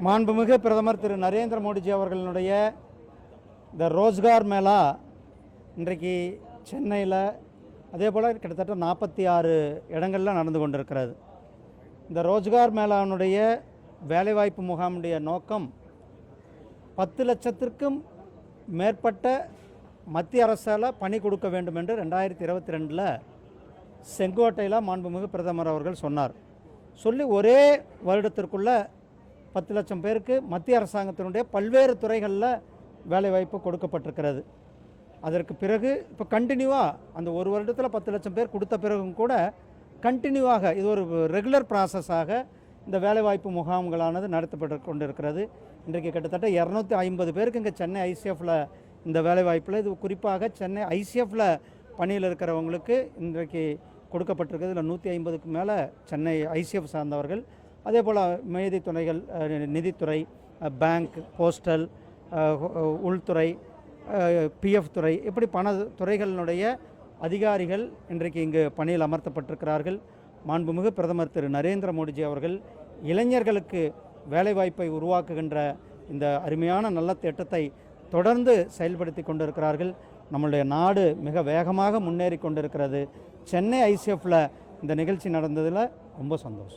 மாண்புமிகு பிரதமர் திரு நரேந்திர மோடிஜி அவர்களுடைய இந்த ரோஸ்கார் மேளா இன்றைக்கு சென்னையில் அதே போல் கிட்டத்தட்ட 46 இடங்களில் நடந்து கொண்டிருக்கிறது. இந்த ரோஸ்கார் மேளாவுடைய வேலைவாய்ப்பு முகாமுடைய நோக்கம் 10 லட்சத்திற்கும் மேற்பட்ட மத்திய அரசால் பணி கொடுக்க வேண்டும் என்று 2022 செங்கோட்டையில் மாண்புமிகு பிரதமர் அவர்கள் சொன்னார். சொல்லி ஒரே வருடத்திற்குள்ள 10 லட்சம் பேருக்கு மத்திய அரசாங்கத்தினுடைய பல்வேறு துறைகளில் வேலைவாய்ப்பு கொடுக்கப்பட்டிருக்கிறது. அதற்கு பிறகு இப்போ கண்டினியூவாக அந்த ஒரு வருடத்தில் 10 லட்சம் பேர் கொடுத்த பிறகும் கூட கண்டினியூவாக இது ஒரு ரெகுலர் ப்ராசஸாக இந்த வேலைவாய்ப்பு முகாம்களானது நடத்தப்பட்டு கொண்டிருக்கிறது. இன்றைக்கு கிட்டத்தட்ட 250 பேருக்கு இங்கே சென்னை ஐசிஎஃப்பில் இந்த வேலைவாய்ப்பில் இது குறிப்பாக சென்னை ஐசிஎஃப்பில் பணியில் இருக்கிறவங்களுக்கு இன்றைக்கு கொடுக்கப்பட்டிருக்கிறது. இதில் 150க்கு மேலே சென்னை ஐசிஎஃப் சார்ந்தவர்கள், அதே போல் மேதி துறைகள், நிதித்துறை, பேங்க், போஸ்டல், உள்துறை, பிஎஃப் துறை, இப்படி பண துறைகளினுடைய அதிகாரிகள் இன்றைக்கு இங்கு பணியில் அமர்த்தப்பட்டிருக்கிறார்கள். மாண்புமிகு பிரதமர் திரு நரேந்திர மோடிஜி அவர்கள் இளைஞர்களுக்கு வேலைவாய்ப்பை உருவாக்குகின்ற இந்த அருமையான நல்ல திட்டத்தை தொடர்ந்து செயல்படுத்தி கொண்டிருக்கிறார்கள். நம்மளுடைய நாடு மிக வேகமாக முன்னேறி கொண்டிருக்கிறது. சென்னை ஐசிஎஃப்பில் இந்த நிகழ்ச்சி நடந்ததில் ரொம்ப சந்தோஷம்.